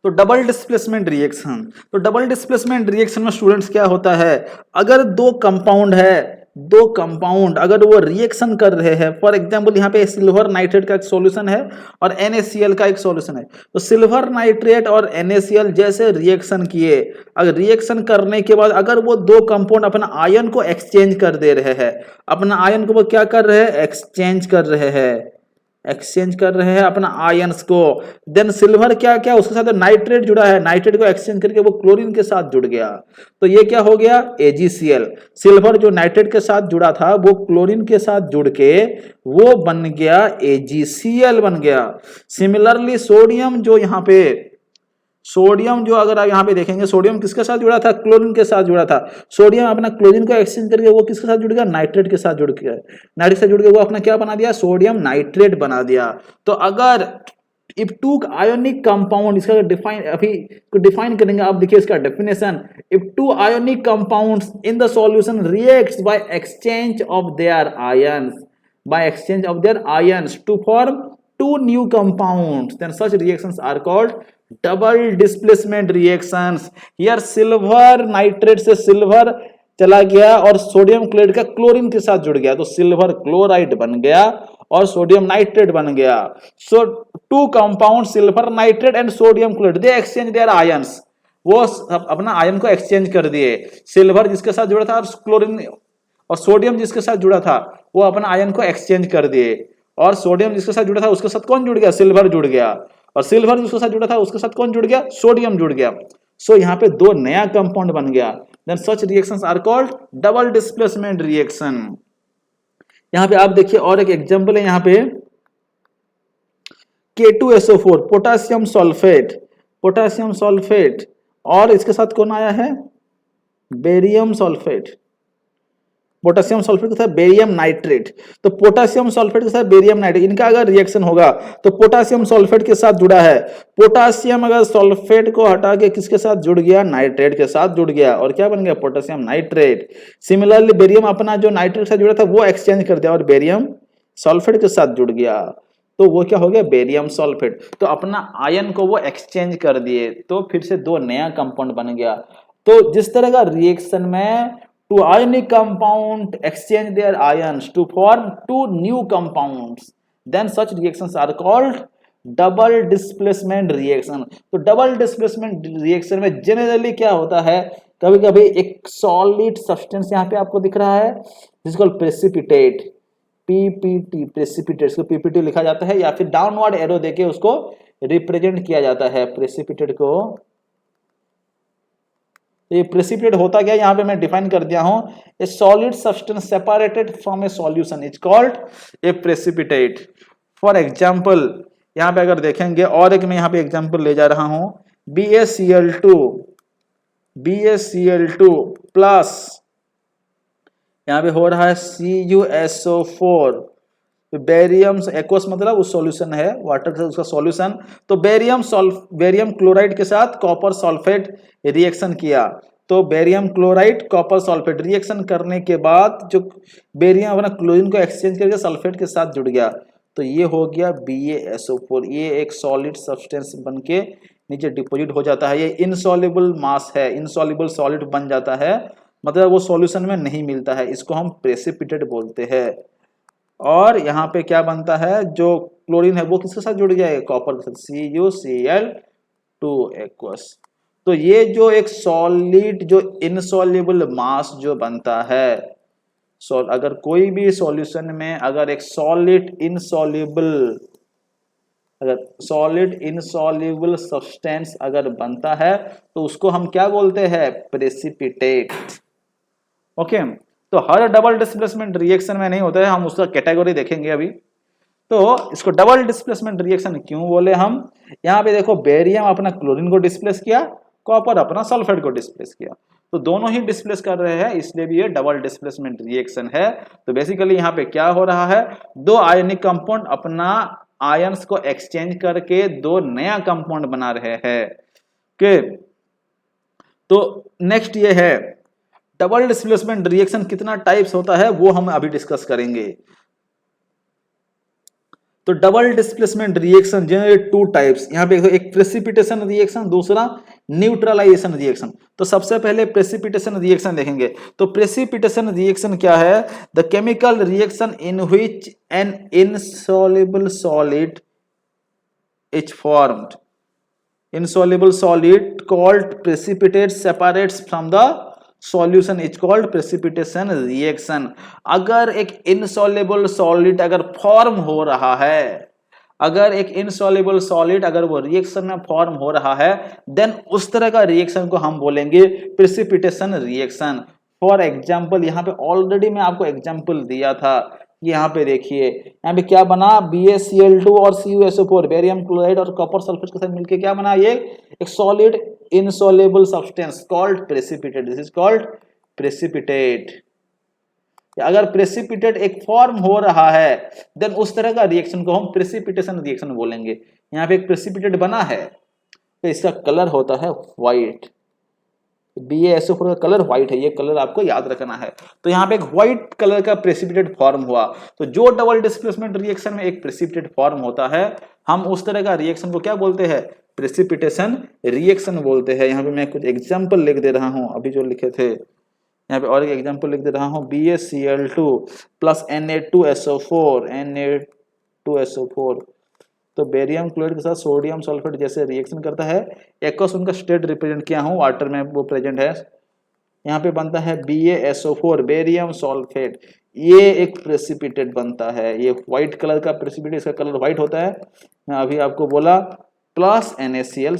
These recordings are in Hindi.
तो डबल डिस्प्लेसमेंट रिएक्शन, तो डबल डिस्प्लेसमेंट रिएक्शन में स्टूडेंट्स क्या होता है, अगर दो कंपाउंड है, दो कंपाउंड अगर वो रिएक्शन कर रहे हैं, फॉर एग्जांपल यहाँ पे सिल्वर नाइट्रेट का एक सॉल्यूशन है और NaCl का एक सॉल्यूशन है, तो सिल्वर नाइट्रेट और NaCl जैसे रिएक्शन किए, अगर रिएक्शन करने के बाद अगर वो दो कंपाउंड अपना आयन को एक्सचेंज कर दे रहे हैं, अपना आयन को वो क्या कर रहे हैं, एक्सचेंज कर रहे हैं, एक्सचेंज कर रहे हैं अपना आयंस को, देन सिल्वर क्या क्या उसके साथ नाइट्रेट जुड़ा है, नाइट्रेट को एक्सचेंज करके वो क्लोरीन के साथ जुड़ गया, तो ये क्या हो गया, AgCl। सिल्वर जो नाइट्रेट के साथ जुड़ा था वो क्लोरीन के साथ जुड़ के वो बन गया AgCl बन गया। सिमिलरली सोडियम जो यहाँ पे, सोडियम जो अगर आप यहाँ पे देखेंगे, सोडियम किसके साथ जुड़ा था, क्लोरीन के साथ जुड़ा था, सोडियम अपना क्लोरीन को एक्सचेंज करके वो किसके साथ जुड़ गया, नाइट्रेट के साथ जुड़ गया, नाइट्रेट से जुड़ के वो अपना क्या बना दिया, सोडियम नाइट्रेट बना दिया। तो अगर इफ टू आयोनिक कंपाउंड, इसका डिफाइन अभी डिफाइन करेंगे, आप देखिए इसका definition, if two ionic compounds in the solution reacts by exchange of their ions, by exchange of their ions to form two new compounds, then such reactions are called double displacement reactions। here silver nitrate से सिल्वर चला गया और सोडियम क्लोराइड का क्लोरीन के साथ जुड़ गया, तो सिल्वर क्लोराइड बन गया और सोडियम नाइट्रेट बन गया। So two compound silver nitrate and sodium chloride they exchange their ions, वो अपना आयन को एक्सचेंज कर दिए, सिल्वर जिसके साथ जुड़ा था और क्लोरीन और सोडियम जिसके साथ जुड़ा था वो अपना आयन को एक्सचेंज कर दिए, और सोडियम जिसके साथ जुड़ा था उसके साथ कौन जुड़ गया, सिल्वर जुड़ गया, और सिल्वर जिसके साथ जुड़ा था उसके साथ कौन जुड़ गया, सोडियम जुड़ गया। सो यहाँ पे दो नया कंपाउंड बन गया, then such reactions are called double displacement reaction. यहाँ पे आप देखिए और एक एग्जांपल है, यहाँ पे K2SO4 potassium sulphate, potassium sulphate, और इसके साथ कौन आया है, बेरियम सल्फेट, पोटेशियम सल्फेट के साथ बेरियम नाइट्रेट, तो पोटेशियम सल्फेट के साथ बेरियम नाइट्रेट, इनका अगर रिएक्शन होगा तो पोटेशियम सल्फेट के साथ जुड़ा है, पोटेशियम अगर सल्फेट को हटा के किसके साथ जुड़ गया, नाइट्रेट के साथ जुड़ गया, और क्या बन गया, पोटेशियम नाइट्रेट। सिमिलरली बेरियम अपना जो नाइट्रेट से जुड़ा था वो एक्सचेंज कर दिया और बेरियम सल्फेट के साथ जुड़ गया, तो वो क्या हो गया, बेरियम सल्फेट। तो अपना आयन को वो एक्सचेंज कर दिए, तो फिर से दो नया कंपाउंड बन गया। तो जिस तरह का रिएक्शन में two ionic compound exchange their ions to form two new compounds, then such reactions are called double displacement reaction। तो डबल डिस्प्लेसमेंट रिएक्शन में जनरली क्या होता है, कभी कभी एक सॉलिड सब्सटेंस यहाँ पे आपको दिख रहा है जिसको प्रेसिपिटेट, PPT प्रेसिपिटेट, इसको PPT लिखा जाता है, या फिर डाउनवर्ड एरो देके उसको रिप्रेजेंट किया जाता है प्रेसिपिटेट को। ये प्रेसिपिटेट होता क्या, यहाँ पे मैं डिफाइन कर दिया हूं, ए solid substance separated from A solution is called a precipitate. For example यहाँ पे अगर देखेंगे, और एक मैं यहाँ पे एग्जांपल ले जा रहा हूं, BaCl2 प्लस यहाँ पे हो रहा है CuSO4, बेरियम एक्वस मतलब उस सॉल्यूशन है, वाटर से उसका सॉल्यूशन, तो बेरियम क्लोराइड के साथ कॉपर सल्फेट रिएक्शन किया, तो barium chloride copper sulphate reaction करने के बाद जो बेरियम अपना क्लोरीन को एक्सचेंज करके सल्फेट के साथ जुड़ गया, तो ये हो गया BaSO4। ये एक सॉलिड सब्सटेंस बन के नीचे डिपोजिट हो जाता है, ये इनसॉल्युबल मास है, इनसॉल्युबल सॉलिड बन जाता है, मतलब वो सॉल्यूशन में नहीं मिलता है, इसको हम प्रेसिपिटेट बोलते हैं। और यहाँ पे क्या बनता है, जो क्लोरीन है वो किसके साथ जुड़ गया है, कॉपर के साथ, CuCl2 एक्वस। तो ये जो एक सॉलिड जो इनसॉल्युबल मास जो बनता है, अगर कोई भी सॉल्यूशन में अगर एक सॉलिड इनसॉल्युबल सब्सटेंस अगर बनता है तो उसको हम क्या बोलते हैं, प्रेसिपिटेट। ओके, तो हर डबल डिस्प्लेसमेंट रिएक्शन में नहीं होता है, हम उसका कैटेगरी देखेंगे अभी। तो इसको डबल डिस्प्लेसमेंट रिएक्शन क्यों बोले हम, यहाँ पे देखो बेरियम अपना क्लोरीन को डिस्प्लेस किया, कॉपर अपना सल्फेट को डिस्प्लेस किया, तो दोनों ही डिस्प्लेस कर रहे हैं, इसलिए भी ये डबल डिस्प्लेसमेंट रिएक्शन है। तो बेसिकली यहाँ पे क्या हो रहा है, दो आयनिक कंपाउंड अपना आयंस को एक्सचेंज करके दो नया कंपाउंड बना रहे हैं। ओके, तो नेक्स्ट ये है डबल डिस्प्लेसमेंट रिएक्शन कितना टाइप्स होता है वो हम अभी डिस्कस करेंगे। तो double displacement reaction generate two types. यहाँ पे एक प्रेसिपिटेशन रिएक्शन, दूसरा न्यूट्रलाइजेशन रिएक्शन। तो सबसे पहले प्रेसिपिटेशन रिएक्शन देखेंगे। तो प्रेसिपिटेशन रिएक्शन क्या है? The chemical reaction in which N insoluble solid is formed. insoluble solid called precipitate separates from the solution is called precipitation reaction। अगर एक insoluble solid अगर फॉर्म हो रहा है, अगर एक insoluble solid अगर वो रिएक्शन में फॉर्म हो रहा है, देन उस तरह का रिएक्शन को हम बोलेंगे precipitation reaction। फॉर एग्जाम्पल यहाँ पे ऑलरेडी मैं आपको एग्जाम्पल दिया था, यहाँ पे देखिए, यहाँ पे क्या बना, BaCl2 और CuSO4 बेरियम क्लोराइड और कॉपर सल्फेट के साथ मिलके क्या बना, ये एक solid insoluble substance called precipitate. This is called precipitate. अगर प्रेसिपिटेट एक फॉर्म हो रहा है, देन उस तरह का रिएक्शन को हम प्रेसिपिटेशन रिएक्शन बोलेंगे। यहाँ पे एक प्रेसिपिटेट बना है, तो इसका कलर होता है व्हाइट। BaSO4 का कलर व्हाइट है, ये कलर आपको याद रखना है। तो यहाँ पे एक व्हाइट कलर का प्रेसिपिटेट फॉर्म हुआ। तो जो डबल डिस्प्लेसमेंट रिएक्शन में एक प्रेसिपिटेट फॉर्म होता है, हम उस तरह का रिएक्शन को क्या बोलते हैं? प्रेसिपिटेशन रिएक्शन बोलते हैं। यहाँ पे मैं कुछ एग्जाम्पल लिख दे रहा हूँ, अभी जो लिखे थे, यहाँ पे और एक एग्जाम्पल लिख दे रहा हूँ। BaCl2 प्लस Na2SO4 तो बेरियम क्लोराइड के साथ सोडियम सल्फेट जैसे रिएक्शन करता है। एक्वस उनका स्टेट रिप्रेजेंट किया हूँ, वाटर में वो प्रेजेंट है। यहाँ पे बनता है BaSO4 बेरियम सल्फेट, ये एक प्रेसिपिटेट बनता है। ये व्हाइट कलर का प्रेसिपिटेट, इसका कलर व्हाइट होता है, मैं अभी आपको बोला। Plus NaCl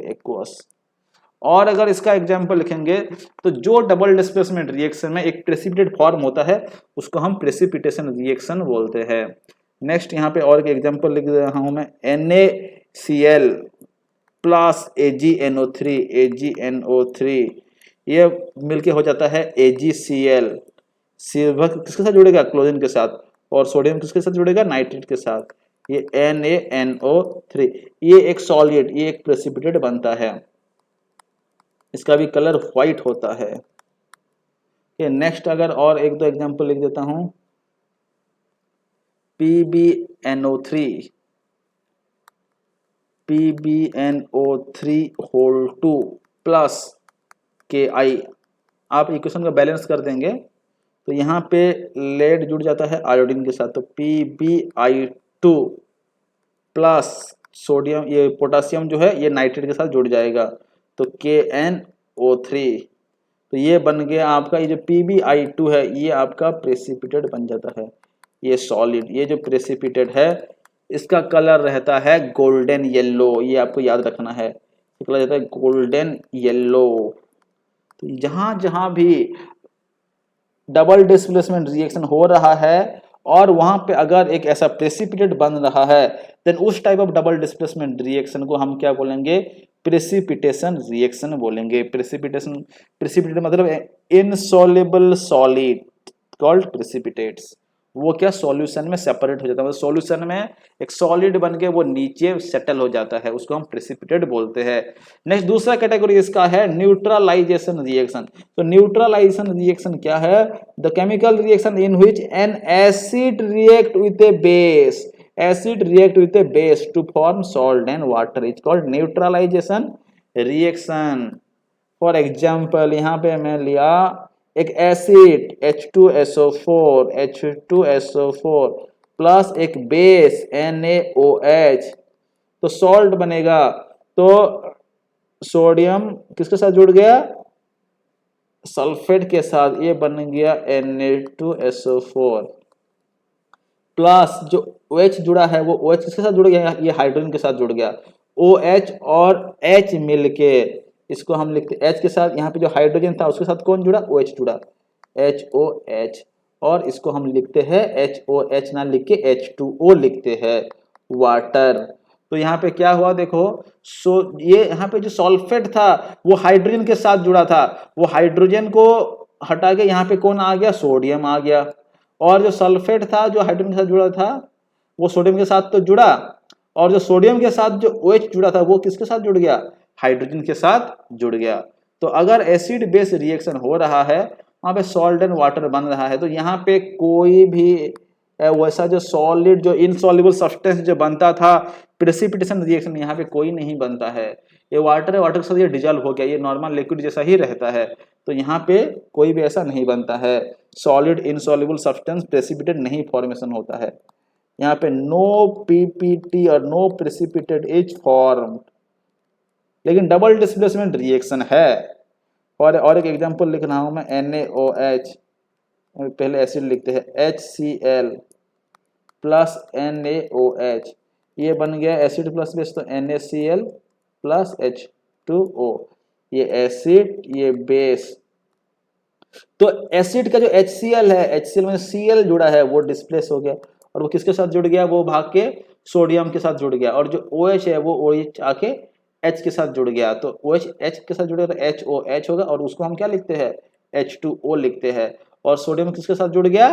aqueous. और अगर इसका एग्जाम्पल लिखेंगे, तो जो डबल डिस्प्लेसमेंट रिएक्शन में एक प्रेसिपिटेट फॉर्म होता है, उसको हम प्रेसिपिटेशन रिएक्शन बोलते हैं। नेक्स्ट यहाँ पे और एक एग्जांपल लिख दे रहा हूं मैं। NaCl प्लस AgNO3 ये मिलके हो जाता है AgCl। सिल्वर किसके साथ जुड़ेगा? क्लोरीन के साथ। और सोडियम किसके साथ जुड़ेगा? नाइट्रेट के साथ। ये NaNO3 ये एक सॉलिड, ये एक प्रेसिपिटेट बनता है, इसका भी कलर व्हाइट होता है। ये नेक्स्ट अगर और एक दो एग्जांपल लिख देता हूं। PbNO3 plus Ki। आप इक्वेशन का बैलेंस कर देंगे तो यहाँ पे लेड जुड़ जाता है आयोडीन के साथ, तो PbI2 प्लस सोडियम, ये पोटासियम जो है ये नाइट्रेट के साथ जुड़ जाएगा, तो KNO3। तो ये बन गया आपका, ये जो PbI2 है ये आपका प्रेसिपिटेट बन जाता है। ये सॉलिड, ये जो प्रेसिपिटेट है इसका कलर रहता है गोल्डन येलो, ये आपको याद रखना है, कलर रहता है गोल्डन येलो। तो जहां जहां भी डबल डिस्प्लेसमेंट रिएक्शन हो रहा है और वहां पे अगर एक ऐसा प्रेसिपिटेट बन रहा है, देन उस type of double displacement reaction को हम क्या बोलेंगे? प्रेसिपिटेशन रिएक्शन बोलेंगे। प्रेसिपिटेट मतलब इनसॉल्युबल सॉलिड कॉल्ड प्रेसिपिटेट्स। वो क्या सॉल्यूशन में सेपरेट हो जाता है, मतलब सॉल्यूशन में एक सॉलिड बन के वो नीचे सेटल हो जाता है, उसको हम प्रेसिपिटेट बोलते हैं। नेक्स्ट दूसरा कैटेगरी इसका है न्यूट्रलाइजेशन रिएक्शन। तो न्यूट्रलाइजेशन रिएक्शन क्या है? The chemical reaction in which an acid react with a base, acid react with a base to form salt and water is called neutralisation reaction. For example यहाँ पे मैं लिया एक एसिड H2SO4 प्लस एक बेस NaOH, तो सॉल्ट बनेगा। तो सोडियम किसके साथ जुड़ गया? सल्फेट के साथ, ये बन गया Na2SO4 प्लस जो OH जुड़ा है वो OH किसके साथ जुड़ गया? ये हाइड्रोजन के साथ जुड़ गया। OH और H मिलके इसको हम लिखते H के साथ, यहाँ पे जो हाइड्रोजन था उसके साथ कौन जुड़ा? OH जुड़ा, HOH। और इसको हम लिखते हैं HOH ना लिख के H2O लिखते हैं, वाटर। तो यहाँ पे क्या हुआ देखो, ये यहाँ पे जो सल्फेट था वो हाइड्रोजन के साथ जुड़ा था, वो हाइड्रोजन को हटा के यहाँ पे कौन आ गया? सोडियम आ गया। और जो सल्फेट था जो हाइड्रोजन के साथ जुड़ा था वो सोडियम के साथ तो जुड़ा, और जो सोडियम के साथ जो OH जुड़ा था वो किसके साथ जुड़ गया? हाइड्रोजन के साथ जुड़ गया। तो अगर एसिड बेस रिएक्शन हो रहा है, वहां पे सॉल्ट एंड वाटर बन रहा है, तो यहाँ पे कोई भी वैसा जो सॉलिड जो इनसॉल्युबल सब्सटेंस जो बनता था प्रेसिपिटेशन रिएक्शन यहाँ पे कोई नहीं बनता है। ये वाटर है, वाटर के साथ ये डिजॉल्व हो गया, ये नॉर्मल लिक्विड जैसा ही रहता है, तो यहाँ पे कोई भी ऐसा नहीं बनता है। सॉलिड इनसॉल्युबल सब्सटेंस प्रेसिपिटेट नहीं फॉर्मेशन होता है। यहाँ पे नो पीपीटी और नो प्रेसिपिटेट इज फॉर्म्ड, लेकिन डबल डिस्प्लेसमेंट रिएक्शन है। और एक एग्जांपल लिख रहा हूं मैं, NaOH, पहले एसिड लिखते हैं, HCl प्लस NaOH, ये बन गया एसिड प्लस बेस, तो NaCl प्लस H2O, ये एसिड ये बेस। तो एसिड का जो HCl है, HCl में Cl जुड़ा है वो डिस्प्लेस हो गया, और वो किसके साथ जुड़ गया, वो भाग के सोडियम के साथ जुड़ गया, और जो OH है वो OH आके H के साथ जुड़ गया, तो OH H के साथ जुड़ गया तो HOH होगा, और उसको हम क्या लिखते हैं, H2O लिखते हैं। और सोडियम किसके साथ जुड़ गया,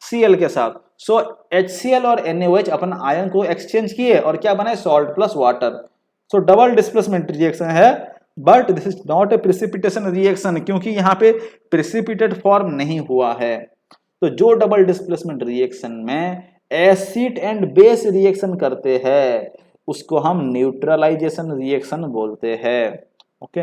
Cl के साथ। सो HCl और NaOH अपन आयन को एक्सचेंज किए और क्या बना, salt plus water. So double displacement reaction है, but this is not a precipitation reaction, क्योंकि यहाँ पे प्रेसिपिटेट फॉर्म नहीं हुआ है। तो जो डबल डिस्प्लेसमेंट रिएक्शन में एसिड एंड बेस रिएक्शन करते हैं उसको हम न्यूट्रलाइजेशन रिएक्शन बोलते हैं। ओके।